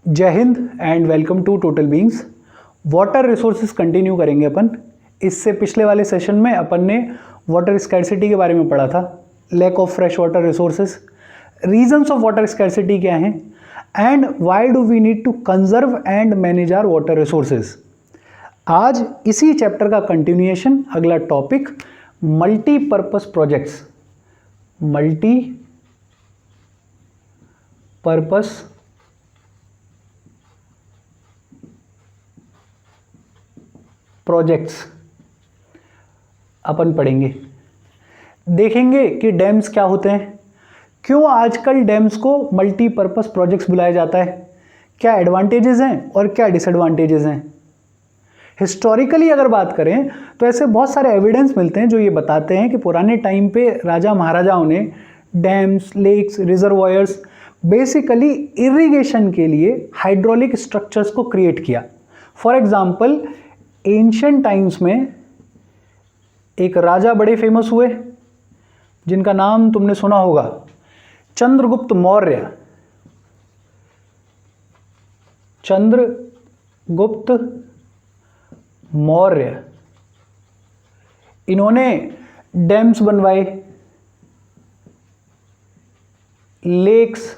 जय Hind and welcome to total beings. Water resources continue करेंगे अपन। इससे पिछले वाले सेशन में अपन ने वाटर स्कैरसिटी के बारे में पढ़ा था, lack of fresh water resources, reasons of water scarcity क्या हैं and why do we need to conserve and manage our water resources. आज इसी चैप्टर का कंटिन्यूएशन, अगला topic multipurpose projects. Multipurpose projects अपन पढ़ेंगे। देखेंगे कि डैम्स क्या होते हैं, क्यों आजकल डैम्स को मल्टीपर्पस प्रोजेक्ट्स बुलाया जाता है, क्या एडवांटेजेस हैं और क्या डिसएडवांटेजेस हैं। हिस्टोरिकली अगर बात करें तो ऐसे बहुत सारे एविडेंस मिलते हैं जो ये बताते हैं कि पुराने टाइम पे राजा महाराजाओं ने dams, lakes, reservoirs basically irrigation के लिए हाइड्रोलिक स्ट्रक्चर्स को क्रिएट किया। फॉर एग्जाम्पल एंशिएंट टाइम्स में एक राजा बड़े फेमस हुए जिनका नाम तुमने सुना होगा, चंद्रगुप्त मौर्य। चंद्रगुप्त मौर्य, इन्होंने डैम्स बनवाए, lakes,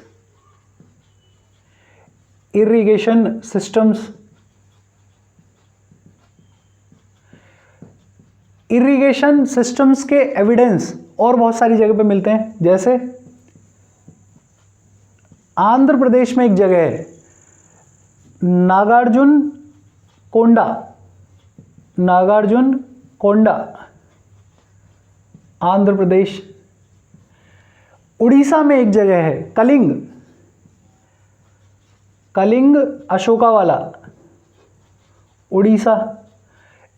irrigation systems. Irrigation systems के एविडेंस और बहुत सारी जगह पे मिलते हैं, जैसे आंध्र प्रदेश में एक जगह है नागार्जुन कोंडा। नागार्जुन कोंडा आंध्र प्रदेश। उड़ीसा में एक जगह है कलिंग, कलिंग अशोका वाला, उड़ीसा।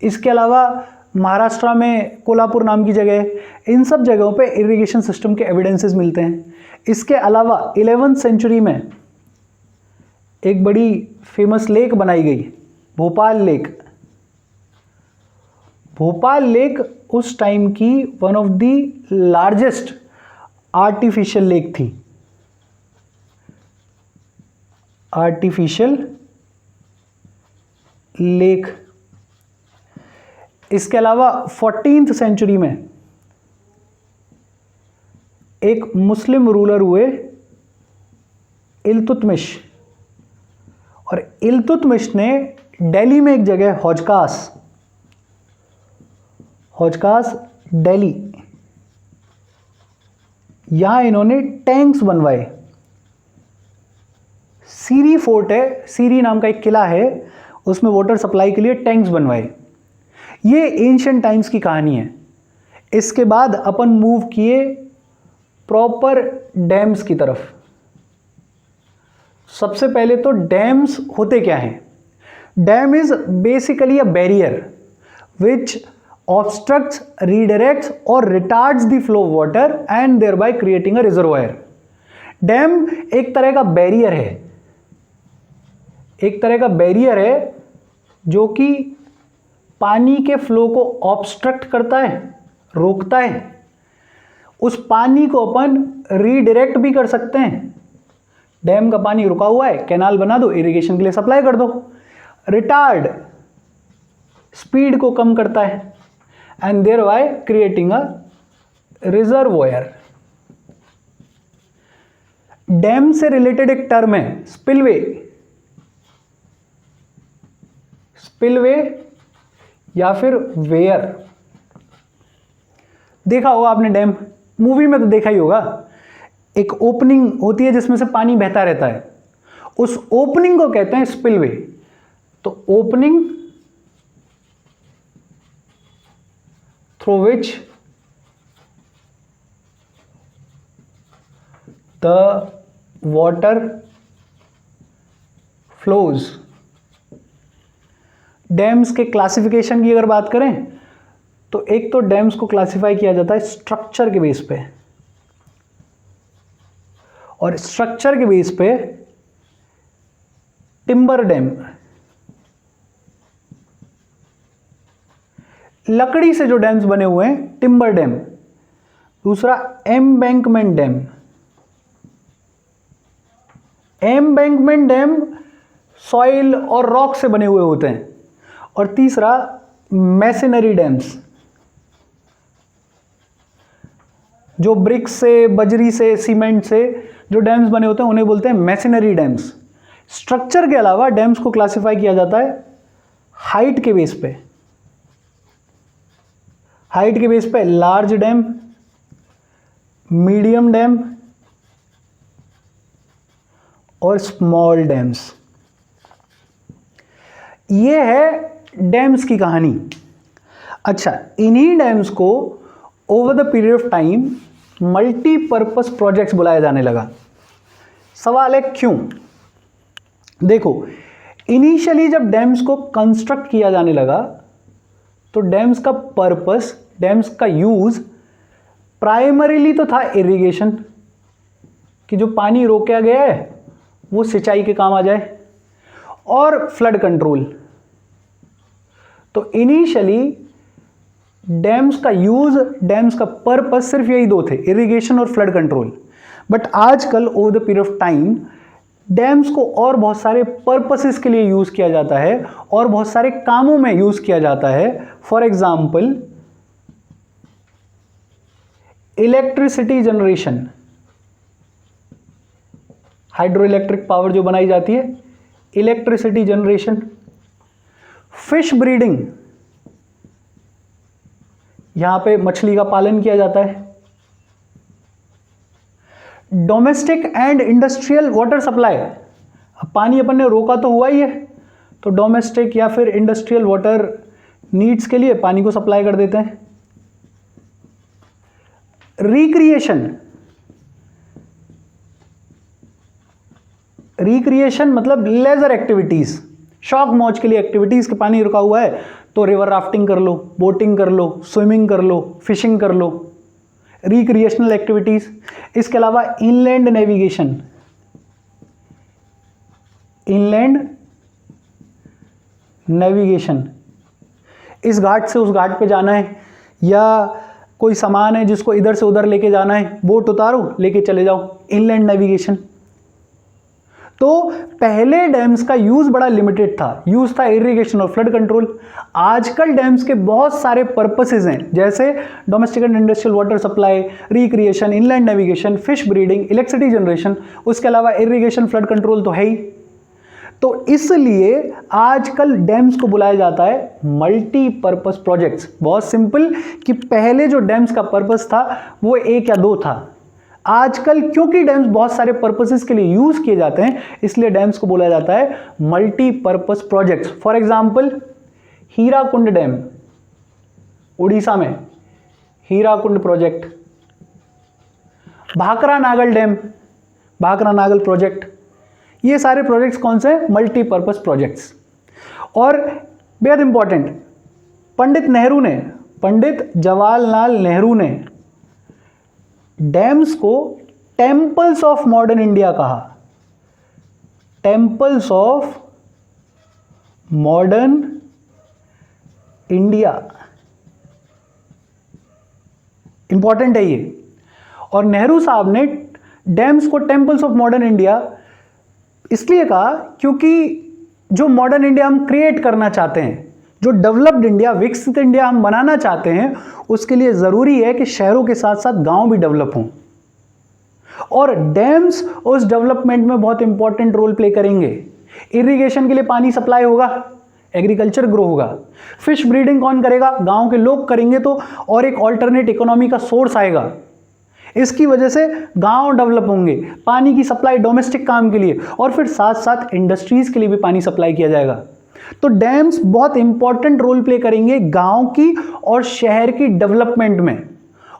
इसके अलावा महाराष्ट्र में कोल्हापुर नाम की जगह है। इन सब जगहों पे इरिगेशन सिस्टम के एविडेंसेस मिलते हैं। इसके अलावा 11वीं सेंचुरी में एक बड़ी फेमस लेक बनाई गई, भोपाल लेक। भोपाल लेक उस टाइम की one of the largest artificial lake थी। Artificial lake. इसके अलावा 14वीं सेंचुरी में एक मुस्लिम रूलर हुए इल्तुतमिश, और इल्तुतमिश ने दिल्ली में एक जगह हौजकास, हौजकास दिल्ली, यहां इन्होंने टैंक्स बनवाए। सीरी फोर्ट है, सीरी नाम का एक किला है, उसमें वाटर सप्लाई के लिए टैंक्स बनवाए। ये एंशिएंट टाइम्स की कहानी है। इसके बाद अपन मूव किए प्रॉपर डैम्स की तरफ। सबसे पहले तो डैम्स होते क्या हैं। Dam is basically a barrier which obstructs, redirects or retards the flow of water and thereby creating a reservoir. Dam एक तरह का बैरियर है, एक तरह का बैरियर है जो कि पानी के फ्लो को ऑब्स्ट्रक्ट करता है, रोकता है। उस पानी को अपन रीडायरेक्ट भी कर सकते हैं। डैम का पानी रुका हुआ है, कैनाल बना दो, इरिगेशन के लिए सप्लाई कर दो। रिटार्ड, स्पीड को कम करता है and thereby creating a reservoir. Dam से रिलेटेड एक टर्म है स्पिलवे। स्पिलवे या फिर वेयर। देखा होगा आपने डैम, मूवी में तो देखा ही होगा। एक ओपनिंग होती है जिसमें से पानी बहता रहता है, उस ओपनिंग को कहते हैं स्पिलवे। तो opening through which the water flows. Dams के क्लासिफिकेशन की अगर बात करें तो एक तो डैम्स को क्लासिफाई किया जाता है स्ट्रक्चर के बेस पे, और स्ट्रक्चर के बेस पे टिम्बर डैम, लकड़ी से जो डैम्स बने हुए हैं, टिम्बर डैम। दूसरा embankment dam. Embankment dam soil और रॉक से बने हुए होते हैं। और तीसरा मैसनरी डैम्स, जो ब्रिक्स से, बजरी से, सीमेंट से जो डैम्स बने होते हैं उन्हें बोलते हैं मैसनरी डैम्स। स्ट्रक्चर के अलावा डैम्स को क्लासिफाई किया जाता है हाइट के बेस पे। हाइट के बेस पे लार्ज डैम, मीडियम डैम और स्मॉल डैम्स। ये है डैम्स की कहानी। अच्छा, इन्हीं डैम्स को over the period of time multipurpose projects बुलाया जाने लगा। सवाल है क्यों? देखो, इनिशियली जब डैम्स को कंस्ट्रक्ट किया जाने लगा तो डैम्स का पर्पस, डैम्स का यूज प्राइमरीली तो था इरिगेशन, कि जो पानी रोका गया है वो सिंचाई के काम आ जाए, और फ्लड कंट्रोल। तो इनिशियली डैम्स का यूज, डैम्स का पर्पस सिर्फ यही दो थे, इरिगेशन और फ्लड कंट्रोल। बट आजकल over the period of time dams को और बहुत सारे पर्पसेस के लिए यूज किया जाता है और बहुत सारे कामों में यूज किया जाता है। For example, electricity generation, hydro electric power जो बनाई जाती है, इलेक्ट्रिसिटी जनरेशन। फिश ब्रीडिंग, यहां पे मछली का पालन किया जाता है। Domestic and industrial water supply, अब पानी अपन ने रोका तो हुआ ही है, तो डोमेस्टिक या फिर इंडस्ट्रियल वाटर नीड्स के लिए पानी को सप्लाई कर देते हैं। रिक्रिएशन, रिक्रिएशन मतलब लेजर एक्टिविटीज, शौक मौज के लिए एक्टिविटीज, के पानी रुका हुआ है तो रिवर राफ्टिंग कर लो, बोटिंग कर लो, स्विमिंग कर लो, फिशिंग कर लो, रिक्रिएशनल एक्टिविटीज। इसके अलावा इनलैंड नेविगेशन, इनलैंड नेविगेशन, इस घाट से उस घाट पे जाना है या कोई सामान है जिसको इधर से उधर लेके जाना है, बोट उतारो लेके चले जाओ, इनलैंड नेविगेशन। तो पहले डैम्स का यूज बड़ा लिमिटेड था, यूज था इरिगेशन और फ्लड कंट्रोल। आजकल डैम्स के बहुत सारे पर्पसेस हैं, जैसे domestic and industrial water supply, recreation, inland navigation, fish breeding, electricity generation, उसके अलावा इरिगेशन, फ्लड कंट्रोल तो है ही। तो इसलिए आजकल डैम्स को बुलाया जाता है मल्टीपर्पस प्रोजेक्ट्स। बहुत सिंपल कि पहले जो डैम्स का पर्पस था वो एक या दो था। आजकल क्योंकि डैम्स बहुत सारे पर्पसेस के लिए यूज किए जाते हैं, इसलिए डैम्स को बोला जाता है multipurpose projects. For example, Hirakud dam, Orissa में Hirakud project, Bhakra Nangal dam, Bhakra Nangal project, ये सारे प्रोजेक्ट्स कौन से? Multipurpose projects. और बेहद इंपॉर्टेंट, पंडित जवाहरलाल नेहरू ने डैम्स को टेम्पल्स ऑफ मॉडर्न इंडिया कहा। Temples of modern India, important है ये। और नेहरू साहब ने डैम्स को टेम्पल्स ऑफ मॉडर्न इंडिया इसलिए कहा क्योंकि जो मॉडर्न इंडिया हम क्रिएट करना चाहते हैं, जो डेवलप्ड इंडिया, विकसित इंडिया हम बनाना चाहते हैं, उसके लिए जरूरी है कि शहरों के साथ साथ गांव भी डेवलप हों। और डैम्स उस डेवलपमेंट में बहुत इंपॉर्टेंट रोल प्ले करेंगे। इरिगेशन के लिए पानी सप्लाई होगा, एग्रीकल्चर ग्रो होगा। फिश ब्रीडिंग कौन करेगा? गांव के लोग करेंगे, तो और एक ऑल्टरनेट इकोनॉमी का सोर्स आएगा। इसकी वजह से गांव डेवलप होंगे, पानी की सप्लाई डोमेस्टिक काम के लिए, और फिर साथ साथ इंडस्ट्रीज के लिए भी पानी सप्लाई किया जाएगा। तो डैम्स बहुत इंपॉर्टेंट रोल प्ले करेंगे गांव की और शहर की डेवलपमेंट में।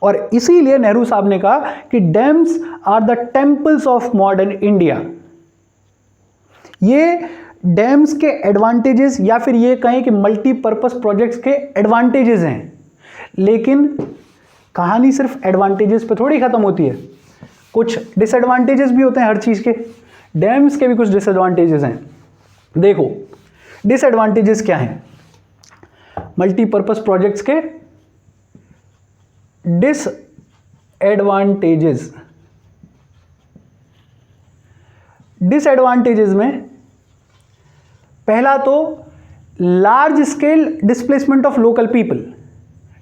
और इसीलिए नेहरू साहब ने कहा कि dams are the temples of modern India. ये डैम्स के एडवांटेजेस, या फिर ये कहें कि मल्टीपर्पस प्रोजेक्ट्स के एडवांटेजेस हैं। लेकिन कहानी सिर्फ एडवांटेजेस पे थोड़ी खत्म होती है, कुछ डिसएडवांटेजेस भी होते हैं हर चीज के। डैम्स के भी कुछ डिसएडवांटेजेस हैं। देखो डिसएडवांटेजेस क्या हैं मल्टीपर्पस प्रोजेक्ट्स के? डिसएडवांटेजेस में पहला तो large scale displacement of local people.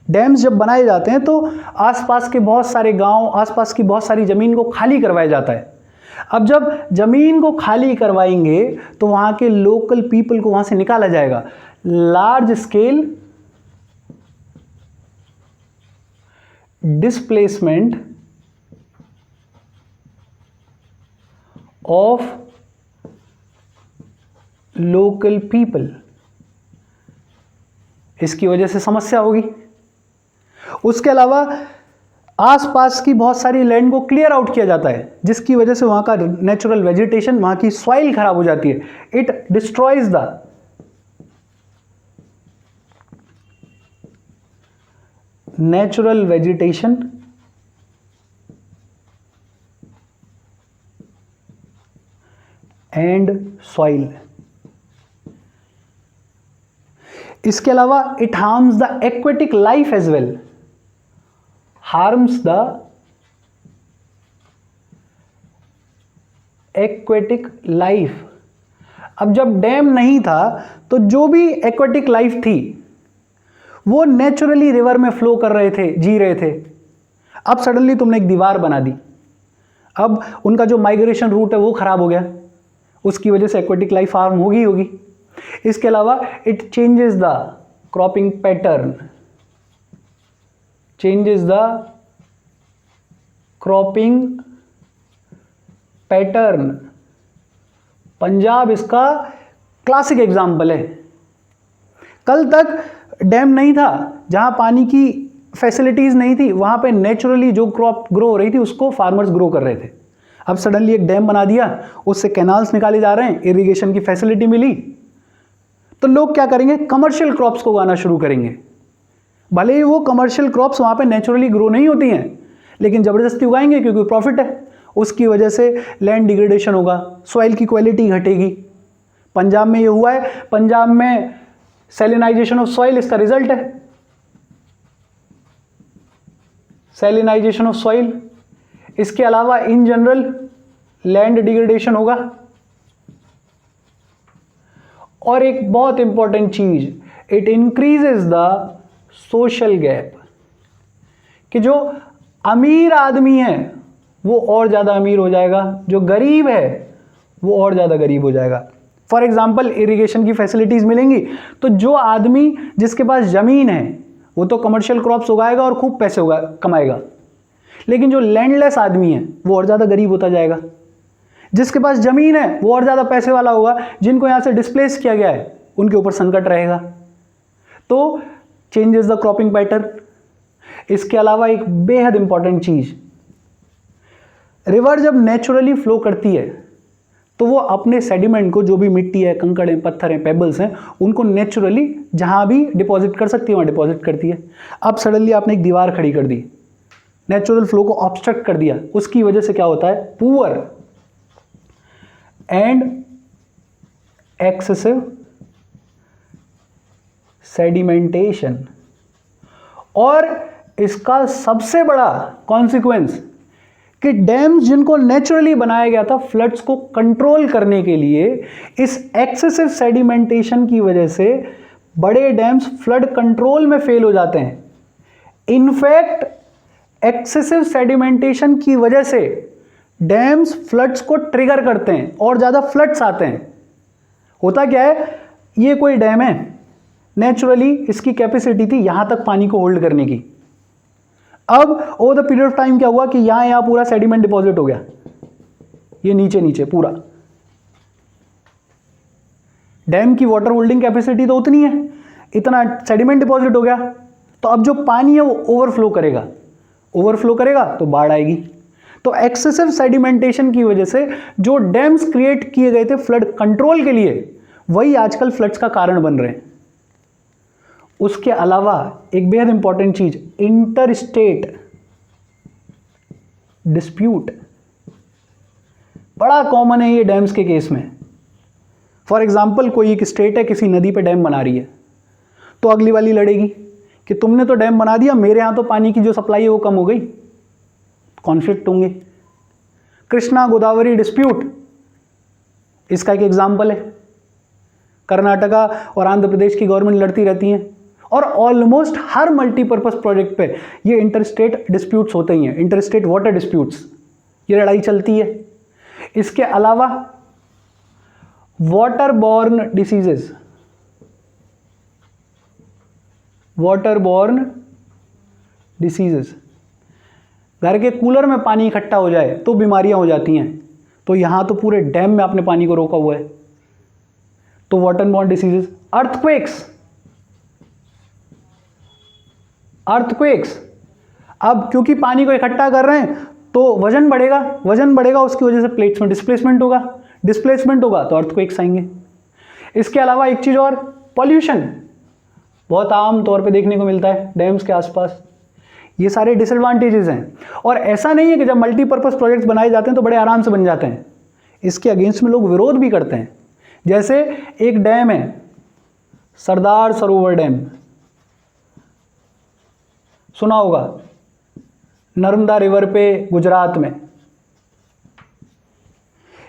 Dams जब बनाए जाते हैं तो आसपास के बहुत सारे गांव, आसपास की बहुत सारी ज़मीन को खाली करवाया जाता है। अब जब ज़मीन को खाली करवाएंगे तो वहाँ के लोकल पीपल को वहाँ से निकाला जाएगा। Large scale displacement of local people, इसकी वजह से समस्या होगी। उसके अलावा आसपास की बहुत सारी लैंड को क्लियर आउट किया जाता है, जिसकी वजह से वहां का नेचुरल वेजिटेशन, वहां की सॉइल खराब हो जाती है। It destroys the natural vegetation and soil. इसके अलावा it harms the aquatic life as well, harms the aquatic life. अब जब डैम नहीं था तो जो भी एक्वेटिक लाइफ थी वो नेचुरली रिवर में फ्लो कर रहे थे, जी रहे थे। अब सडनली तुमने एक दीवार बना दी, अब उनका जो माइग्रेशन रूट है वो खराब हो गया, उसकी वजह से एक्वेटिक लाइफ हार्म होगी। इसके अलावा it changes the cropping pattern, changes the cropping pattern. Punjab इसका क्लासिक एग्जाम्पल है। कल तक डैम नहीं था, जहां पानी की फैसिलिटीज नहीं थी, वहां पे नेचुरली जो क्रॉप ग्रो हो रही थी उसको फार्मर्स ग्रो कर रहे थे। अब सडनली एक डैम बना दिया, उससे कैनाल्स निकाले जा रहे हैं, इरिगेशन की फैसिलिटी मिली, तो लोग क्या करेंगे, कमर्शियल क्रॉप्स को उगाना शुरू करेंगे। भले ही वो कमर्शियल क्रॉप्स वहाँ पे नेचुरली ग्रो नहीं होती हैं, लेकिन ज़बरदस्ती उगाएंगे क्योंकि प्रॉफिट है। उसकी वजह से लैंड डिग्रेडेशन होगा, सॉइल की क्वालिटी घटेगी। पंजाब में ये हुआ है, पंजाब में सैलिनाइजेशन ऑफ सॉइल इसका रिजल्ट है, सैलिनाइजेशन ऑफ सॉइल। इसके अलावा इन जनरल लैंड डिग्रेडेशन होगा। और एक बहुत इंपॉर्टेंट चीज, it increases the social gap, कि जो अमीर आदमी है वो और ज़्यादा अमीर हो जाएगा, जो गरीब है वो और ज़्यादा गरीब हो जाएगा। फॉर एग्जाम्पल, इरिगेशन की फैसिलिटीज़ मिलेंगी तो जो आदमी जिसके पास ज़मीन है वो तो कमर्शियल क्रॉप्स उगाएगा और खूब पैसे कमाएगा, लेकिन जो लैंडलेस आदमी है वो और ज़्यादा गरीब होता जाएगा। जिसके पास ज़मीन है वो और ज़्यादा पैसे वाला होगा, जिनको यहाँ से डिस्प्लेस किया गया है उनके ऊपर संकट रहेगा। तो चेंजेस द क्रॉपिंग पैटर्न। इसके अलावा एक बेहद इंपॉर्टेंट चीज़, रिवर जब नेचुरली फ्लो करती है तो वो अपने सेडिमेंट को, जो भी मिट्टी है, कंकड़ है, पत्थर हैं, पेबल्स हैं, उनको नेचुरली जहाँ भी डिपॉजिट कर सकती है वहाँ डिपॉजिट करती है। अब सडनली आपने एक दीवार खड़ी कर दी, नेचुरल फ्लो को ऑब्स्ट्रक्ट कर दिया, उसकी वजह से क्या होता है, पुअर एंड एक्सेसिव सेडिमेंटेशन। और इसका सबसे बड़ा कॉन्सिक्वेंस कि डैम्स जिनको नेचुरली बनाया गया था फ्लड्स को कंट्रोल करने के लिए, इस एक्सेसिव सेडिमेंटेशन की वजह से बड़े डैम्स फ्लड कंट्रोल में फेल हो जाते हैं। इनफैक्ट एक्सेसिव सेडिमेंटेशन की वजह से डैम्स फ्लड्स को ट्रिगर करते हैं और ज़्यादा फ्लड्स आते हैं। होता क्या है, ये कोई डैम है, नेचुरली इसकी कैपेसिटी थी यहाँ तक पानी को होल्ड करने की। अब over the period of time क्या हुआ कि यहाँ पूरा सेडिमेंट डिपॉजिट हो गया, ये नीचे नीचे पूरा। डैम की वाटर होल्डिंग कैपेसिटी तो उतनी है, इतना सेडिमेंट डिपॉजिट हो गया, तो अब जो पानी है वो ओवरफ्लो करेगा, ओवरफ्लो करेगा तो बाढ़ आएगी। तो एक्सेसिव सेडिमेंटेशन की वजह से जो डैम्स क्रिएट किए गए थे फ्लड कंट्रोल के लिए, वही आजकल फ्लड्स का कारण बन रहे हैं। उसके अलावा एक बेहद इंपॉर्टेंट चीज, इंटर स्टेट डिस्प्यूट बड़ा कॉमन है ये डैम्स के केस में। फॉर एग्जाम्पल, कोई एक स्टेट है, किसी नदी पे डैम बना रही है, तो अगली वाली लड़ेगी कि तुमने तो डैम बना दिया, मेरे यहां तो पानी की जो सप्लाई है वो कम हो गई, कॉन्फ्लिक्ट होंगे। कृष्णा गोदावरी डिस्प्यूट इसका एक एग्जाम्पल है। कर्नाटका और आंध्र प्रदेश की गवर्नमेंट लड़ती रहती हैं, और ऑलमोस्ट हर मल्टीपर्पज़ प्रोजेक्ट पे ये इंटरस्टेट डिस्प्यूट्स होते ही हैं, इंटरस्टेट वाटर डिस्प्यूट्स, ये लड़ाई चलती है। इसके अलावा water borne diseases, water borne diseases, घर के कूलर में पानी इकट्ठा हो जाए तो बीमारियां हो जाती हैं, तो यहां तो पूरे डैम में आपने पानी को रोका हुआ है, तो वाटर बॉर्न डिसीजेस। अर्थक्वेक्स, अब क्योंकि पानी को इकट्ठा कर रहे हैं तो वजन बढ़ेगा, उसकी वजह से प्लेट्स में डिस्प्लेसमेंट होगा तो अर्थक्वेक्स आएंगे। इसके अलावा एक चीज और, पॉल्यूशन बहुत आम तौर पे देखने को मिलता है डैम्स के आसपास। ये सारे डिसएडवांटेजेस हैं, और ऐसा नहीं है कि जब मल्टीपर्पज़ प्रोजेक्ट्स बनाए जाते हैं तो बड़े आराम से बन जाते हैं, इसके अगेंस्ट में लोग विरोध भी करते हैं। जैसे एक डैम है सरदार सरोवर डैम, सुना होगा, नर्मदा रिवर पे गुजरात में।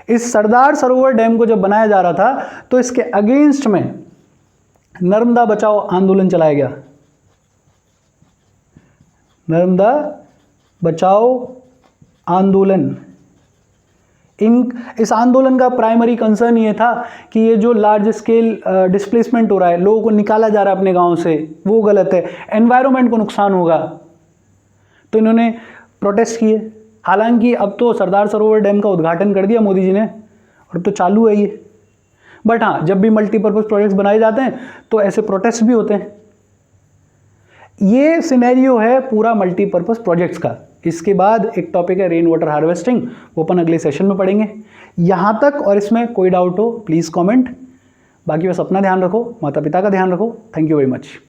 इस सरदार सरोवर डैम को जब बनाया जा रहा था तो इसके अगेंस्ट में नर्मदा बचाओ आंदोलन चलाया गया। नर्मदा बचाओ आंदोलन, इस आंदोलन का प्राइमरी कंसर्न ये था कि ये जो लार्ज स्केल डिस्प्लेसमेंट हो रहा है, लोगों को निकाला जा रहा है अपने गांव से, वो गलत है, एनवायरनमेंट को नुकसान होगा, तो इन्होंने प्रोटेस्ट किए। हालांकि अब तो सरदार सरोवर डैम का उद्घाटन कर दिया मोदी जी ने, और तो चालू है ये, बट हाँ, जब भी मल्टीपर्पज़ प्रोजेक्ट्स बनाए जाते हैं तो ऐसे प्रोटेस्ट भी होते हैं। ये सिनेरियो है पूरा मल्टीपर्पज़ प्रोजेक्ट्स का। इसके बाद एक टॉपिक है रेन वाटर हार्वेस्टिंग, वो अपन अगले सेशन में पढ़ेंगे। यहाँ तक और इसमें कोई डाउट हो प्लीज़ कमेंट। बाकी बस अपना ध्यान रखो, माता पिता का ध्यान रखो। Thank you very much.